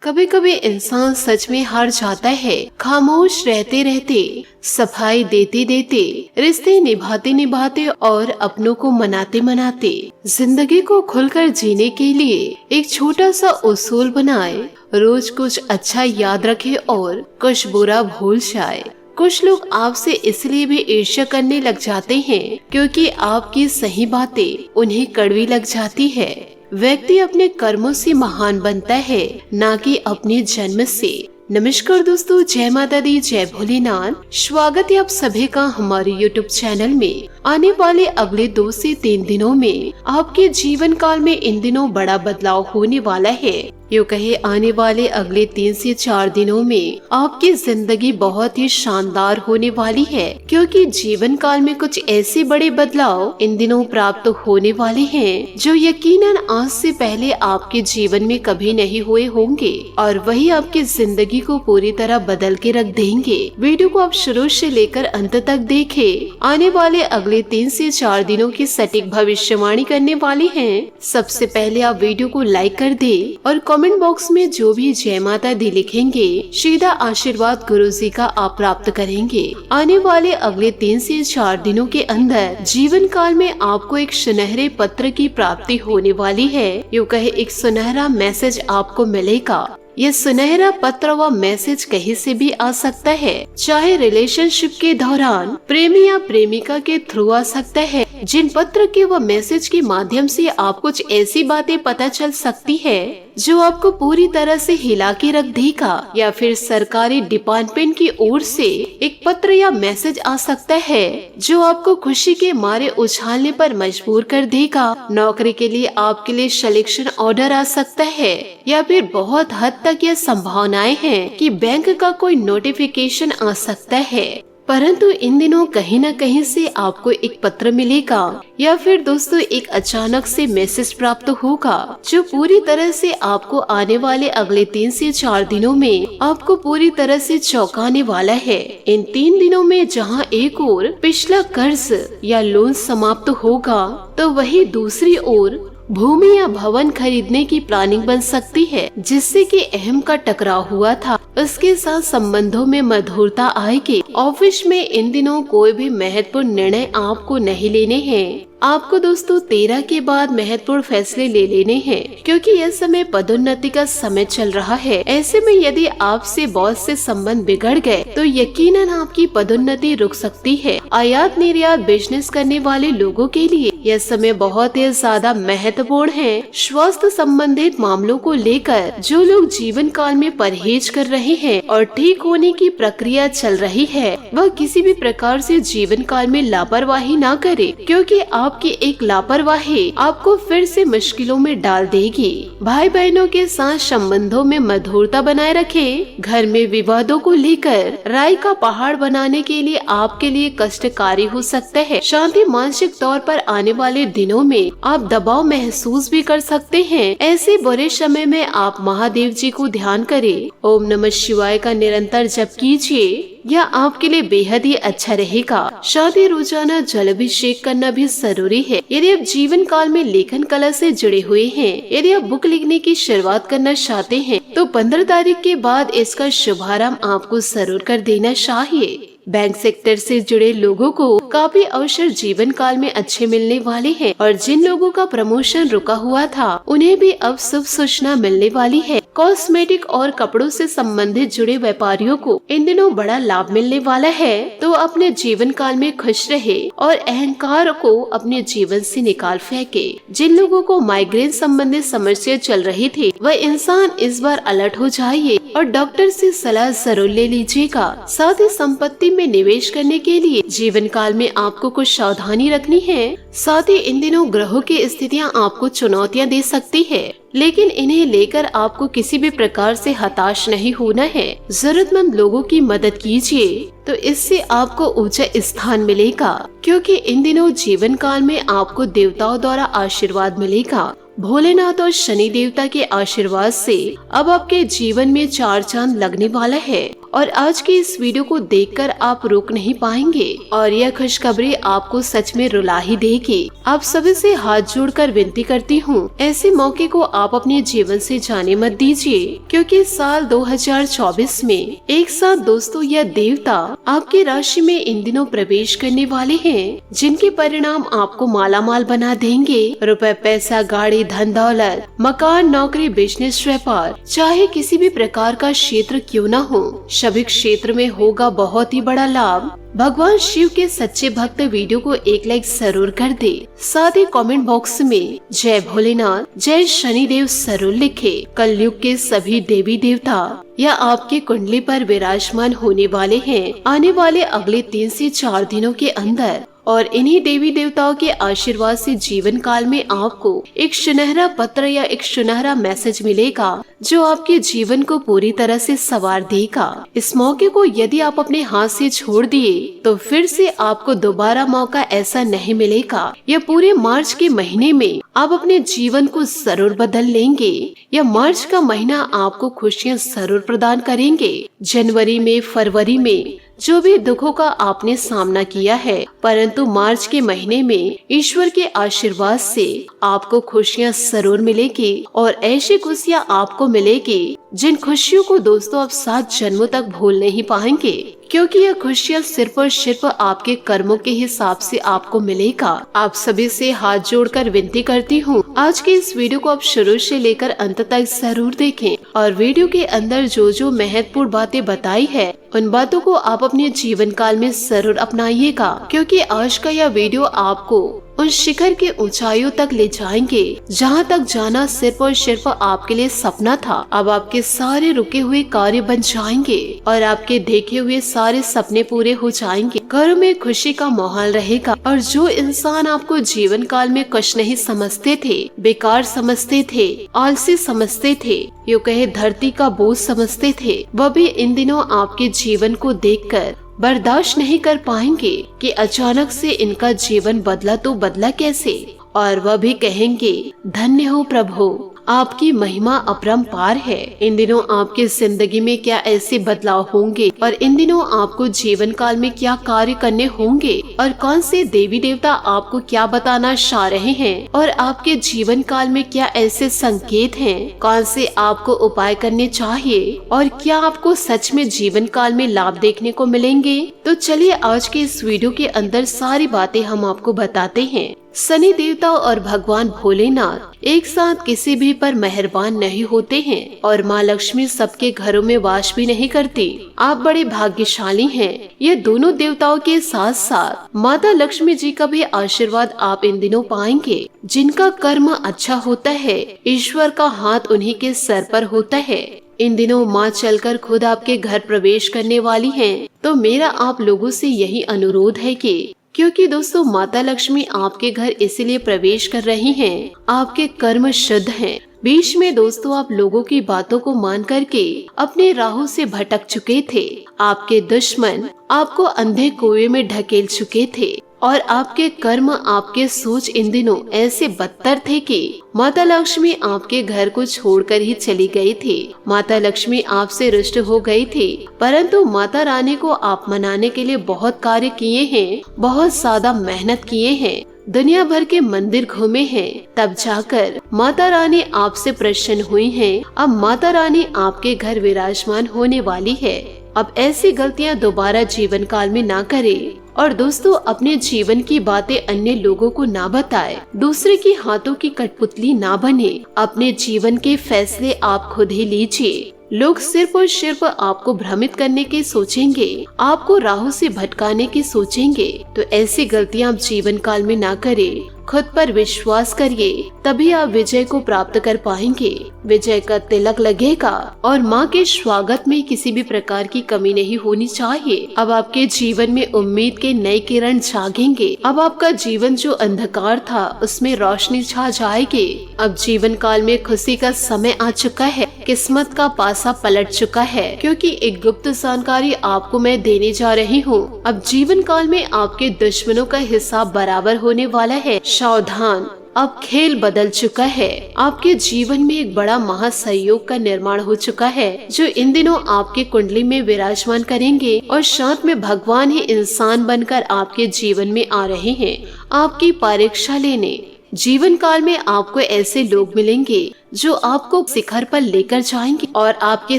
कभी कभी इंसान सच में हार जाता है। खामोश रहते रहते, सफाई देते देते, रिश्ते निभाते निभाते और अपनों को मनाते मनाते जिंदगी को खुलकर जीने के लिए एक छोटा सा उसूल बनाए। रोज कुछ अच्छा याद रखे और कुछ बुरा भूल जाए। कुछ लोग आपसे इसलिए भी ईर्ष्या करने लग जाते हैं क्योंकि आपकी सही बातें उन्हें कड़वी लग जाती है। व्यक्ति अपने कर्मों से महान बनता है, ना कि अपने जन्म से। नमस्कार दोस्तों, जय माता दी, जय भोलेनाथ। स्वागत है आप सभी का हमारे YouTube चैनल में। आने वाले अगले 2 से 3 दिनों में आपके जीवन काल में इन दिनों बड़ा बदलाव होने वाला है। यूँ कहे आने वाले अगले 3 से 4 दिनों में आपकी जिंदगी बहुत ही शानदार होने वाली है, क्योंकि जीवन काल में कुछ ऐसे बड़े बदलाव इन दिनों प्राप्त होने वाले हैं जो यकीनन आज से पहले आपके जीवन में कभी नहीं हुए होंगे, और वही आपकी जिंदगी को पूरी तरह बदल के रख देंगे। वीडियो को आप शुरू से लेकर अंत तक देखें। आने वाले अगले 3 से 4 दिनों की सटीक भविष्यवाणी करने वाली हैं। सबसे पहले आप वीडियो को लाइक कर दें और कमेंट बॉक्स में जो भी जय माता दी लिखेंगे, सीधा आशीर्वाद गुरुजी का आप प्राप्त करेंगे। आने वाले अगले 3 से 4 दिनों के अंदर जीवन काल में आपको एक सुनहरे पत्र की प्राप्ति होने वाली है। यूँ कहे एक सुनहरा मैसेज आपको मिलेगा। यह सुनहरा पत्र व मैसेज कहीं से भी आ सकता है, चाहे रिलेशनशिप के दौरान प्रेमी या प्रेमिका के थ्रू आ सकता है। जिन पत्र के व मैसेज के माध्यम से आप कुछ ऐसी बातें पता चल सकती है जो आपको पूरी तरह से हिला के रख देगा, या फिर सरकारी डिपार्टमेंट की ओर से एक पत्र या मैसेज आ सकता है जो आपको खुशी के मारे उछालने पर मजबूर कर देगा। नौकरी के लिए आपके लिए सिलेक्शन ऑर्डर आ सकता है, या फिर बहुत हद तक यह संभावनाएं हैं कि बैंक का कोई नोटिफिकेशन आ सकता है। परंतु इन दिनों कहीं न कहीं से आपको एक पत्र मिलेगा, या फिर दोस्तों एक अचानक से मैसेज प्राप्त होगा जो पूरी तरह से आपको आने वाले अगले 3 से 4 दिनों में आपको पूरी तरह से चौंकाने वाला है। इन 3 दिनों में जहां एक ओर पिछला कर्ज या लोन समाप्त होगा, तो वही दूसरी ओर भूमि या भवन खरीदने की प्लानिंग बन सकती है, जिससे कि अहम का टकराव हुआ था उसके साथ संबंधों में मधुरता आएगी। ऑफिस में इन दिनों कोई भी महत्वपूर्ण निर्णय आपको नहीं लेने हैं। आपको दोस्तों 13 के बाद महत्वपूर्ण फैसले ले लेने हैं, क्योंकि यह समय पदोन्नति का समय चल रहा है। ऐसे में यदि आपसे बॉस से संबंध बिगड़ गए तो यकीनन आपकी पदोन्नति रुक सकती है। आयात निर्यात बिजनेस करने वाले लोगों के लिए यह समय बहुत ही ज्यादा महत्वपूर्ण है। स्वास्थ्य संबंधित मामलों को लेकर जो लोग जीवन काल में परहेज कर रहे हैं और ठीक होने की प्रक्रिया चल रही है, वह किसी भी प्रकार से जीवन काल में लापरवाही ना करे, क्योंकि आपकी एक लापरवाही आपको फिर से मुश्किलों में डाल देगी। भाई बहनों के साथ संबंधों में मधुरता बनाए रखें। घर में विवादों को लेकर राय का पहाड़ बनाने के लिए आपके लिए कष्टकारी हो सकता है। शांति मानसिक तौर पर आने वाले दिनों में आप दबाव महसूस भी कर सकते हैं। ऐसे बुरे समय में आप महादेव जी को ध्यान करें। ओम नमः शिवाय का निरंतर जप कीजिए, यह आपके लिए बेहद ही अच्छा रहेगा। साथ ही रोजाना जलाभिषेक करना भी जरूरी है। यदि आप जीवन काल में लेखन कला से जुड़े हुए हैं, यदि आप बुक लिखने की शुरुआत करना चाहते हैं, तो 15 तारीख के बाद इसका शुभारंभ आपको जरूर कर देना चाहिए। बैंक सेक्टर से जुड़े लोगों को काफी अवसर जीवन काल में अच्छे मिलने वाले हैं, और जिन लोगों का प्रमोशन रुका हुआ था उन्हें भी अब शुभ सूचना मिलने वाली है। कॉस्मेटिक और कपड़ों से संबंधित जुड़े व्यापारियों को इन दिनों बड़ा लाभ मिलने वाला है। तो अपने जीवन काल में खुश रहे और अहंकार को अपने जीवन से निकाल फेंके। जिन लोगों को माइग्रेन संबंधित समस्या चल रही थी, वह इंसान इस बार अलर्ट हो जाइए और डॉक्टर से सलाह जरूर ले लीजिएगा। साथ ही संपत्ति में निवेश करने के लिए जीवन काल में आपको कुछ सावधानी रखनी है। साथ ही इन दिनों ग्रहों की स्थितियां आपको चुनौतियां दे सकती है, लेकिन इन्हें लेकर आपको किसी भी प्रकार से हताश नहीं होना है। जरूरतमंद लोगों की मदद कीजिए, तो इससे आपको ऊंचा स्थान मिलेगा, क्योंकि इन दिनों जीवन काल में आपको देवताओं द्वारा आशीर्वाद मिलेगा। भोलेनाथ और शनि देवता के आशीर्वाद से अब आपके जीवन में 4 चांद लगने वाला है और आज की इस वीडियो को देखकर आप रुक नहीं पाएंगे और यह खुशखबरी आपको सच में रुला ही देगी। आप सभी से हाथ जोड़कर विनती करती हूँ, ऐसे मौके को आप अपने जीवन से जाने मत दीजिए, क्योंकि साल 2024 में एक साथ दोस्तों यह देवता आपकी राशि में इन दिनों प्रवेश करने वाले हैं, जिनके परिणाम आपको मालामाल बना देंगे। रुपए, पैसा, गाड़ी, धन दौलत, मकान, नौकरी, बिजनेस, व्यापार, चाहे किसी भी प्रकार का क्षेत्र क्यों न हो, सभी क्षेत्र में होगा बहुत ही बड़ा लाभ। भगवान शिव के सच्चे भक्त वीडियो को एक लाइक जरूर कर दे। साथ ही कमेंट बॉक्स में जय भोलेनाथ, जय शनिदेव जरूर लिखे। कलयुग के सभी देवी देवता या आपके कुंडली पर विराजमान होने वाले हैं आने वाले अगले 3 से 4 दिनों के अंदर, और इन्हीं देवी देवताओं के आशीर्वाद से जीवन काल में आपको एक सुनहरा पत्र या एक सुनहरा मैसेज मिलेगा, जो आपके जीवन को पूरी तरह से संवार देगा। इस मौके को यदि आप अपने हाथ से छोड़ दिए तो फिर से आपको दोबारा मौका ऐसा नहीं मिलेगा। यह पूरे मार्च के महीने में आप अपने जीवन को जरूर बदल लेंगे। यह मार्च का महीना आपको खुशियाँ जरूर प्रदान करेंगे। जनवरी में, फरवरी में जो भी दुखों का आपने सामना किया है, परंतु मार्च के महीने में ईश्वर के आशीर्वाद से आपको खुशियाँ जरूर मिलेगी, और ऐसी खुशियाँ आपको मिलेगी जिन खुशियों को दोस्तों आप 7 जन्मों तक भूल नहीं पाएंगे, क्योंकि यह खुशियाँ सिर्फ और सिर्फ आपके कर्मों के हिसाब से आपको मिलेगा। आप सभी से हाथ जोड़कर विनती करती हूँ, आज के इस वीडियो को आप शुरू से लेकर अंत तक जरूर देखें, और वीडियो के अंदर जो जो महत्वपूर्ण बातें बताई है उन बातों को आप अपने जीवन काल में जरूर अपनाइएगा, क्योंकि आज का यह वीडियो आपको उस शिखर के ऊंचाइयों तक ले जाएंगे जहां तक जाना सिर्फ और सिर्फ आपके लिए सपना था। अब आपके सारे रुके हुए कार्य बन जाएंगे और आपके देखे हुए सारे सपने पूरे हो जाएंगे। घरों में खुशी का माहौल रहेगा, और जो इंसान आपको जीवन काल में कुछ नहीं समझते थे, बेकार समझते थे, आलसी समझते थे, यूँ कहे धरती का बोझ समझते थे, वह भी इन दिनों आपके जीवन को देखकर बर्दाश्त नहीं कर पाएंगे कि अचानक से इनका जीवन बदला तो बदला कैसे, और वह भी कहेंगे धन्य हो प्रभु, आपकी महिमा अपरंपार है। इन दिनों आपकी जिंदगी में क्या ऐसे बदलाव होंगे, और इन दिनों आपको जीवन काल में क्या कार्य करने होंगे, और कौन से देवी देवता आपको क्या बताना चाह रहे हैं, और आपके जीवन काल में क्या ऐसे संकेत हैं, कौन से आपको उपाय करने चाहिए, और क्या आपको सच में जीवन काल में लाभ देखने को मिलेंगे। तो चलिए आज के इस वीडियो के अंदर सारी बातें हम आपको बताते हैं। शनि देवता और भगवान भोलेनाथ एक साथ किसी भी पर मेहरबान नहीं होते हैं, और माँ लक्ष्मी सबके घरों में वास भी नहीं करती। आप बड़े भाग्यशाली हैं। ये दोनों देवताओं के साथ साथ माता लक्ष्मी जी का भी आशीर्वाद आप इन दिनों पाएंगे। जिनका कर्म अच्छा होता है, ईश्वर का हाथ उन्हीं के सर पर होता है। इन दिनों माँ चलकर खुद आपके घर प्रवेश करने वाली हैं। तो मेरा आप लोगों से यही अनुरोध है कि क्योंकि दोस्तों माता लक्ष्मी आपके घर इसीलिए प्रवेश कर रही हैं, आपके कर्म शुद्ध हैं। बीच में दोस्तों आप लोगों की बातों को मान करके अपने राहों से भटक चुके थे। आपके दुश्मन आपको अंधे कुएं में ढकेल चुके थे, और आपके कर्म, आपके सोच इन दिनों ऐसे बदतर थे कि माता लक्ष्मी आपके घर को छोड़कर ही चली गई थी। माता लक्ष्मी आपसे रुष्ट हो गई थी, परंतु माता रानी को आप मनाने के लिए बहुत कार्य किए हैं, बहुत ज्यादा मेहनत किए हैं, दुनिया भर के मंदिर घूमे हैं, तब जाकर माता रानी आपसे प्रसन्न हुई हैं। अब माता रानी आपके घर विराजमान होने वाली है। अब ऐसी गलतियां दोबारा जीवन काल में ना करें, और दोस्तों अपने जीवन की बातें अन्य लोगों को ना बताए, दूसरे के हाथों की कठपुतली ना बने। अपने जीवन के फैसले आप खुद ही लीजिए। लोग सिर्फ और सिर्फ आपको भ्रमित करने के सोचेंगे, आपको राहों से भटकाने की सोचेंगे। तो ऐसी गलतियां आप जीवन काल में ना करें। खुद पर विश्वास करिए, तभी आप विजय को प्राप्त कर पाएंगे। विजय का तिलक लगेगा, और माँ के स्वागत में किसी भी प्रकार की कमी नहीं होनी चाहिए। अब आपके जीवन में उम्मीद के नए किरण जागेंगे। अब आपका जीवन जो अंधकार था उसमें रोशनी छा जाएगी। अब जीवन काल में खुशी का समय आ चुका है। किस्मत का पासा पलट चुका है, क्योंकि एक गुप्त जानकारी आपको मैं देने जा रही हूँ। अब जीवन काल में आपके दुश्मनों का हिसाब बराबर होने वाला है। सावधान, अब खेल बदल चुका है। आपके जीवन में एक बड़ा महासहयोग का निर्माण हो चुका है, जो इन दिनों आपके कुंडली में विराजमान करेंगे और साथ में भगवान ही इंसान बनकर आपके जीवन में आ रहे हैं आपकी परीक्षा लेने। जीवन काल में आपको ऐसे लोग मिलेंगे जो आपको शिखर पर लेकर जाएंगे और आपके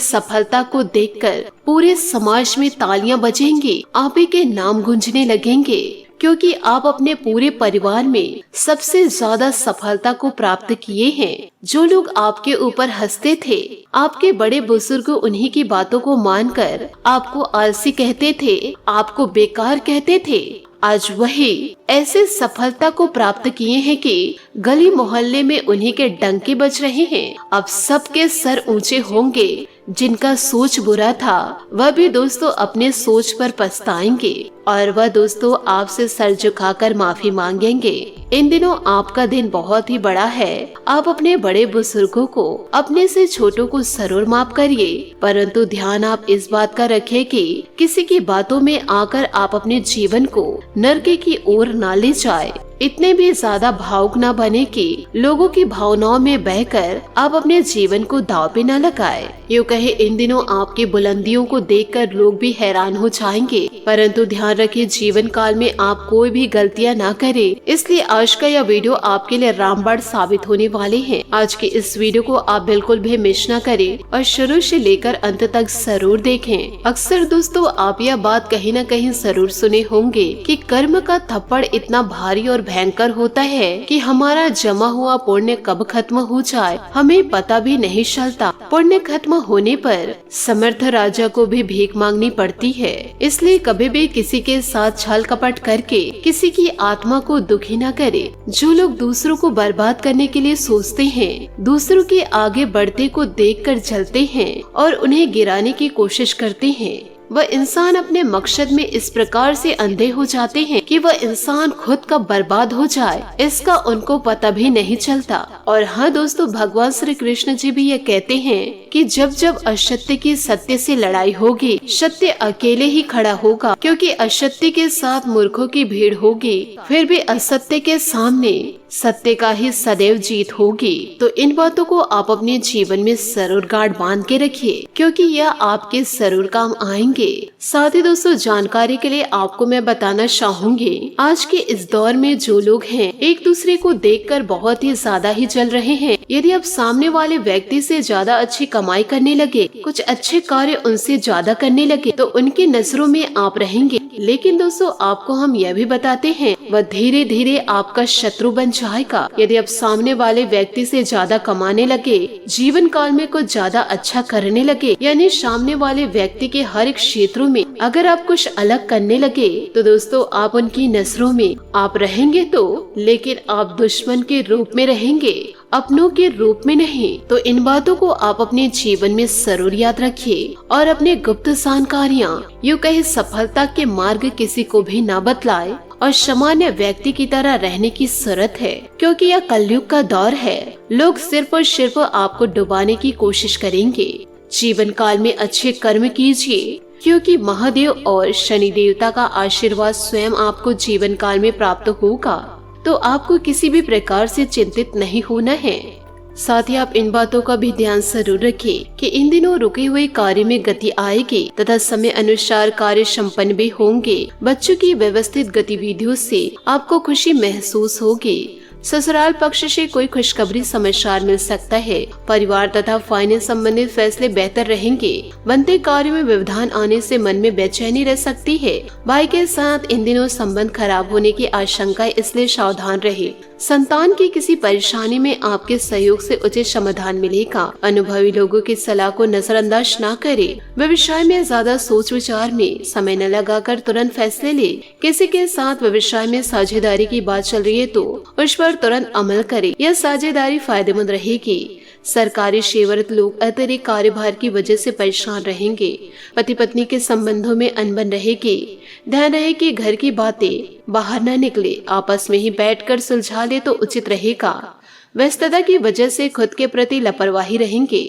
सफलता को देखकर पूरे समाज में तालियां बजेंगी, आप ही के नाम गूंजने लगेंगे, क्योंकि आप अपने पूरे परिवार में सबसे ज्यादा सफलता को प्राप्त किए हैं। जो लोग आपके ऊपर हंसते थे, आपके बड़े बुजुर्ग उन्हीं की बातों को मानकर आपको आलसी कहते थे, आपको बेकार कहते थे, आज वही ऐसे सफलता को प्राप्त किए हैं कि गली मोहल्ले में उन्हीं के डंके बज रहे हैं। अब सबके सर ऊंचे होंगे। जिनका सोच बुरा था वह भी दोस्तों अपने सोच पर पछताएंगे और वह दोस्तों आपसे सर झुकाकर माफी मांगेंगे। इन दिनों आपका दिन बहुत ही बड़ा है। आप अपने बड़े बुजुर्गों को, अपने से छोटों को जरूर माफ करिए, परंतु ध्यान आप इस बात का रखें कि किसी की बातों में आकर आप अपने जीवन को नरके की ओर ना ले जाए। इतने भी ज्यादा भावुक न बने कि लोगों की भावनाओं में बहकर आप अपने जीवन को दांव पे न लगाए। यूँ कहे इन दिनों आपकी बुलंदियों को देखकर लोग भी हैरान हो जाएंगे, परंतु ध्यान रखिए जीवन काल में आप कोई भी गलतियां ना करें। इसलिए आज का यह वीडियो आपके लिए रामबाण साबित होने वाले हैं। आज के इस वीडियो को आप बिल्कुल भी मिस न करें और शुरू से लेकर अंत तक जरूर देखें। अक्सर दोस्तों आप यह बात कहीं न कहीं जरूर सुने होंगे कि कर्म का थप्पड़ इतना भारी और भयंकर होता है कि हमारा जमा हुआ पुण्य कब खत्म हो जाए हमें पता भी नहीं चलता। पुण्य खत्म होने पर समर्थ राजा को भी भीख मांगनी पड़ती है। इसलिए कभी भी किसी के साथ छल कपट करके किसी की आत्मा को दुखी न करे। जो लोग दूसरों को बर्बाद करने के लिए सोचते हैं, दूसरों के आगे बढ़ते को देखकर जलते हैं और उन्हें गिराने की कोशिश करते हैं, वह इंसान अपने मकसद में इस प्रकार से अंधे हो जाते हैं कि वह इंसान खुद का बर्बाद हो जाए, इसका उनको पता भी नहीं चलता। और हाँ दोस्तों, भगवान श्री कृष्ण जी भी ये कहते हैं कि जब जब असत्य की सत्य से लड़ाई होगी, सत्य अकेले ही खड़ा होगा, क्योंकि असत्य के साथ मूर्खों की भीड़ होगी, फिर भी असत्य के सामने सत्य का ही सदैव जीत होगी। तो इन बातों को आप अपने जीवन में जरूर गांठ बांध के रखिए, क्योंकि यह आपके जरूर काम आएंगे। साथ ही दोस्तों जानकारी के लिए आपको मैं बताना चाहूंगी, आज के इस दौर में जो लोग हैं एक दूसरे को देखकर बहुत ही ज्यादा ही जल रहे हैं। यदि आप सामने वाले व्यक्ति से ज्यादा अच्छी कमाई करने लगे, कुछ अच्छे कार्य उनसे ज्यादा करने लगे, तो उनकी नजरों में आप रहेंगे। लेकिन दोस्तों आपको हम यह भी बताते हैं, वह धीरे धीरे आपका शत्रु बन जाएगा। यदि आप सामने वाले व्यक्ति से ज्यादा कमाने लगे, जीवन काल में कुछ ज्यादा अच्छा करने लगे, यानी सामने वाले व्यक्ति के हर एक क्षेत्रों में अगर आप कुछ अलग करने लगे, तो दोस्तों आप उनकी नजरों में आप रहेंगे तो, लेकिन आप दुश्मन के रूप में रहेंगे, अपनों के रूप में नहीं। तो इन बातों को आप अपने जीवन में जरूर याद रखिए और अपने गुप्त जानकारियाँ, यूँ कहे सफलता के मार्ग किसी को भी न बतलाए और सामान्य व्यक्ति की तरह रहने की जरूरत है, क्योंकि यह कलयुग का दौर है। लोग सिर्फ और सिर्फ आपको डुबाने की कोशिश करेंगे। जीवन काल में अच्छे कर्म कीजिए, क्योंकि महादेव और शनि देवता का आशीर्वाद स्वयं आपको जीवन काल में प्राप्त होगा। तो आपको किसी भी प्रकार से चिंतित नहीं होना है। साथ ही आप इन बातों का भी ध्यान जरूर रखें कि इन दिनों रुके हुए कार्य में गति आएगी तथा समय अनुसार कार्य संपन्न भी होंगे। बच्चों की व्यवस्थित गतिविधियों से आपको खुशी महसूस होगी। ससुराल पक्ष से कोई खुशखबरी समाचार मिल सकता है। परिवार तथा फाइनेंस संबंधित फैसले बेहतर रहेंगे। बनते कार्यों में व्यवधान आने से मन में बेचैनी रह सकती है। भाई के साथ इन दिनों संबंध खराब होने की आशंका है, इसलिए सावधान रहे। संतान की किसी परेशानी में आपके सहयोग से उचित समाधान मिलेगा। अनुभवी लोगों की सलाह को नजरअंदाज न करें। व्यवसाय में ज्यादा सोच विचार में समय न लगाकर तुरंत फैसले ले। किसी के साथ व्यवसाय में साझेदारी की बात चल रही है तो उस पर तुरंत अमल करें। यह साझेदारी फायदेमंद रहेगी। सरकारी सेवारत लोग अतिरिक्त कार्यभार की वजह से परेशान रहेंगे। पति पत्नी के संबंधों में अनबन रहेगी। ध्यान रहे कि घर की बातें बाहर न निकले, आपस में ही बैठकर सुलझा ले तो उचित रहेगा। व्यस्तता की वजह से खुद के प्रति लापरवाही रहेंगे।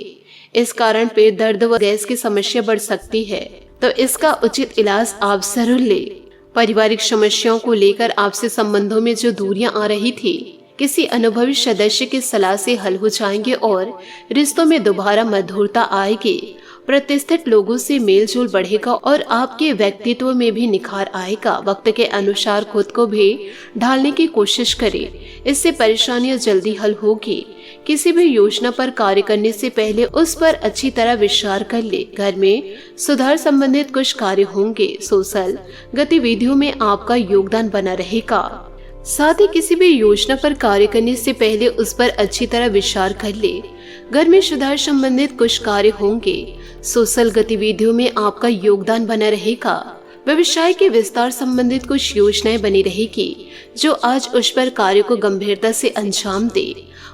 इस कारण पेट दर्द व गैस की समस्या बढ़ सकती है, तो इसका उचित इलाज आप जरूर ले। पारिवारिक समस्याओं को लेकर आपसे संबंधों में जो दूरियां आ रही थी, किसी अनुभवी सदस्य की सलाह से हल हो जाएंगे और रिश्तों में दोबारा मधुरता आएगी। प्रतिष्ठित लोगों से मेल जोल बढ़ेगा और आपके व्यक्तित्व में भी निखार आएगा। वक्त के अनुसार खुद को भी ढालने की कोशिश करें, इससे परेशानियां जल्दी हल होगी। किसी भी योजना पर कार्य करने से पहले उस पर अच्छी तरह विचार कर ले। घर में सुधार संबंधित कुछ कार्य होंगे। सोशल गतिविधियों में आपका योगदान बना रहेगा। साथ ही किसी भी योजना पर कार्य करने से पहले उस पर अच्छी तरह विचार कर ले। घर में सुधार संबंधित कुछ कार्य होंगे। सोशल गतिविधियों में आपका योगदान बना रहेगा। व्यवसाय के विस्तार संबंधित कुछ योजनाएं बनी रहेगी जो आज उस पर कार्य को गंभीरता से अंजाम दे।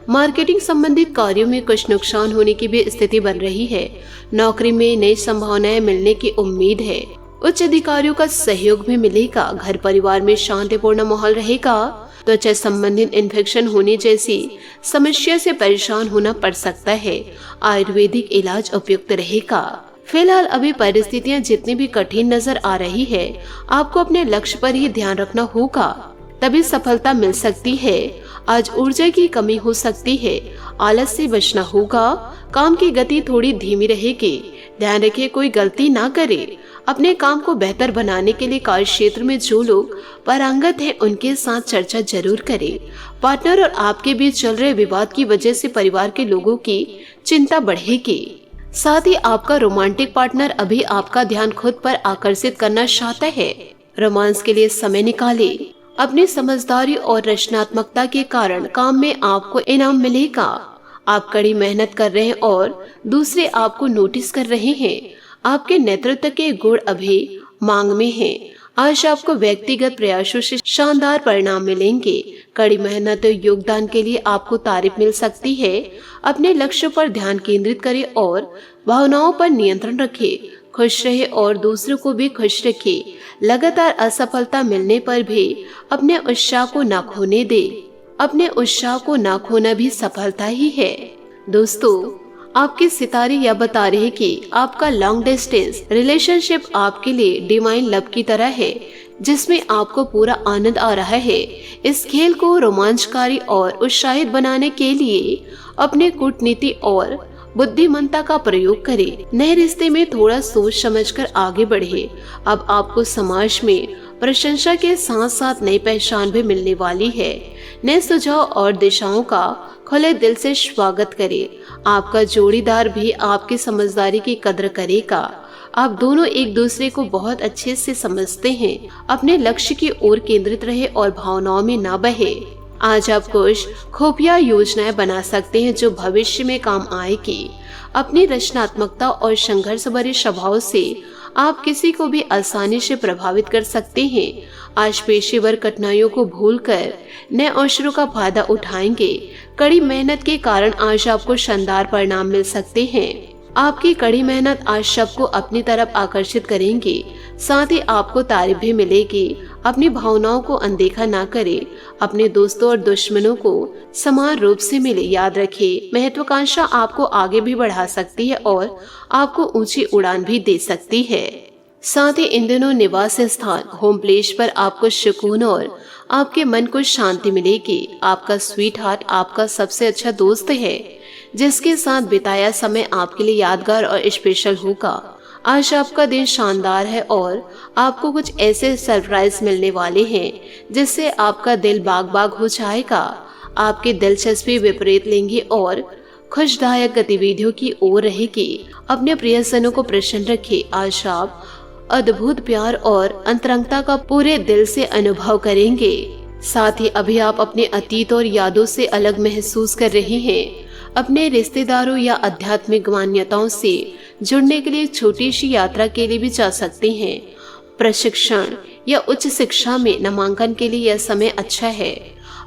मार्केटिंग संबंधित कार्यों में कुछ नुकसान होने की भी स्थिति बन रही है। नौकरी में नई संभावनाएं मिलने की उम्मीद है। उच्च अधिकारियों का सहयोग भी मिलेगा। घर परिवार में शांतिपूर्ण माहौल रहेगा। त्वचा संबंधित इन्फेक्शन होने जैसी समस्या से परेशान होना पड़ सकता है। आयुर्वेदिक इलाज उपयुक्त रहेगा। फिलहाल अभी परिस्थितियां जितनी भी कठिन नजर आ रही है, आपको अपने लक्ष्य पर ही ध्यान रखना होगा, तभी सफलता मिल सकती है। आज ऊर्जा की कमी हो सकती है। आलस से बचना होगा। काम की गति थोड़ी धीमी रहेगी। ध्यान रखिए कोई गलती ना करे। अपने काम को बेहतर बनाने के लिए कार्य क्षेत्र में जो लोग पारंगत हैं उनके साथ चर्चा जरूर करें। पार्टनर और आपके बीच चल रहे विवाद की वजह से परिवार के लोगों की चिंता बढ़ेगी। साथ ही आपका रोमांटिक पार्टनर अभी आपका ध्यान खुद पर आकर्षित करना चाहता है। रोमांस के लिए समय निकालें। अपनी समझदारी और रचनात्मकता के कारण काम में आपको इनाम मिलेगा। आप कड़ी मेहनत कर रहे हैं और दूसरे आपको नोटिस कर रहे हैं। आपके नेतृत्व के गुण अभी मांग में हैं। आज आपको व्यक्तिगत प्रयासों से शानदार परिणाम मिलेंगे। कड़ी मेहनत और योगदान के लिए आपको तारीफ मिल सकती है। अपने लक्ष्य पर ध्यान केंद्रित करें और भावनाओं पर नियंत्रण रखें। खुश रहे और दूसरों को भी खुश रखें। लगातार असफलता मिलने पर भी अपने उत्साह को न खोने दे। अपने उत्साह को न खोना भी सफलता ही है। दोस्तों, आपके सितारे यह बता रहे हैं कि आपका लॉन्ग डिस्टेंस रिलेशनशिप आपके लिए डिवाइन लव की तरह है, जिसमें आपको पूरा आनंद आ रहा है। इस खेल को रोमांचकारी और उत्साहित बनाने के लिए अपने कूटनीति और बुद्धिमत्ता का प्रयोग करें। नए रिश्ते में थोड़ा सोच समझकर आगे बढ़े। अब आपको समाज में प्रशंसा के साथ साथ नई पहचान भी मिलने वाली है। नए सुझाव और दिशाओं का खुले दिल से स्वागत करें। आपका जोड़ीदार भी आपकी समझदारी की कदर करेगा। आप दोनों एक दूसरे को बहुत अच्छे से समझते हैं। अपने लक्ष्य की ओर केंद्रित रहे और भावनाओं में ना बहे। आज आप कुछ खुफिया योजनाएं बना सकते हैं जो भविष्य में काम आएगी। अपनी रचनात्मकता और संघर्ष भरे स्वभाव से आप किसी को भी आसानी से प्रभावित कर सकते हैं। आज पेशेवर कठिनाइयों को भूलकर नए अवसरों का फायदा उठाएंगे। कड़ी मेहनत के कारण आज आपको शानदार परिणाम मिल सकते हैं। आपकी कड़ी मेहनत आज सबको अपनी तरफ आकर्षित करेंगी। साथ ही आपको तारीफ भी मिलेगी। अपनी भावनाओं को अनदेखा ना करें। अपने दोस्तों और दुश्मनों को समान रूप से मिले। याद रखें, महत्वाकांक्षा आपको आगे भी बढ़ा सकती है और आपको ऊंची उड़ान भी दे सकती है। साथ ही इन दिनों निवास स्थान होम प्लेस पर आपको सुकून और आपके मन को शांति मिलेगी। आपका स्वीट हार्ट आपका सबसे अच्छा दोस्त है, जिसके साथ बिताया समय आपके लिए यादगार और स्पेशल होगा। आज आपका दिन शानदार है और आपको कुछ ऐसे सरप्राइज मिलने वाले हैं जिससे आपका दिल बाग बाग हो जाएगा। आपकी दिलचस्पी विपरीत लेंगी और खुशदायक गतिविधियों की ओर रहेगी। अपने प्रियजनों को प्रसन्न रखें। आज आप अद्भुत प्यार और अंतरंगता का पूरे दिल से अनुभव करेंगे। साथ ही अभी आप अपने अतीत और यादों से अलग महसूस कर रहे हैं। अपने रिश्तेदारों या आध्यात्मिक मान्यताओं से जुड़ने के लिए छोटी सी यात्रा के लिए भी जा सकते हैं। प्रशिक्षण या उच्च शिक्षा में नामांकन के लिए यह समय अच्छा है।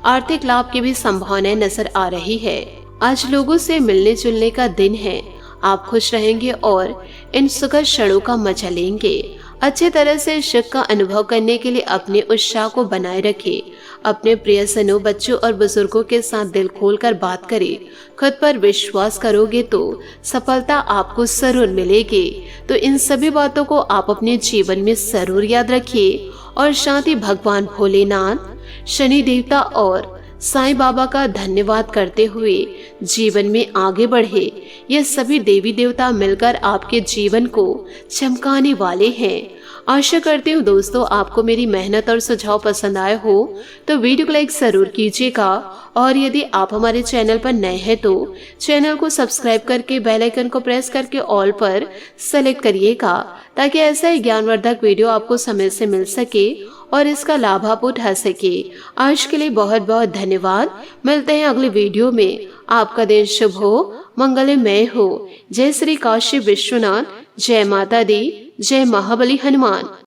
आर्थिक लाभ की भी संभावनाएं नजर आ रही है। आज लोगों से मिलने जुलने का दिन है। आप खुश रहेंगे और इन सुखद क्षणों का मजा लेंगे। अच्छे तरह से सुख का अनुभव करने के लिए अपने उत्साह को बनाए रखें। अपने प्रियजनों, बच्चों और बुजुर्गों के साथ दिल खोलकर बात करें। खुद पर विश्वास करोगे तो सफलता आपको जरूर मिलेगी। तो इन सभी बातों को आप अपने जीवन में जरूर याद रखिए और साथ ही भगवान भोलेनाथ, शनि देवता और साईं बाबा का धन्यवाद करते हुए जीवन में आगे बढ़े। ये सभी देवी देवता मिलकर आपके जीवन को चमकाने वाले हैं। आशा करती हूँ दोस्तों आपको मेरी मेहनत और सुझाव पसंद आए हो तो वीडियो को लाइक जरूर कीजिएगा, और यदि आप हमारे चैनल पर नए हैं तो चैनल को सब्सक्राइब करके बेल आइकन को प्रेस करके ऑल पर सेलेक्ट करिएगा, ताकि ऐसा ही ज्ञानवर्धक वीडियो आपको समय से मिल सके और इसका लाभ आप उठा सके। आज के लिए बहुत बहुत धन्यवाद। मिलते हैं अगले वीडियो में। आपका दिन शुभ हो, मंगलमय हो। जय श्री काशी विश्वनाथ, जय माता दी, जय महाबली हनुमान।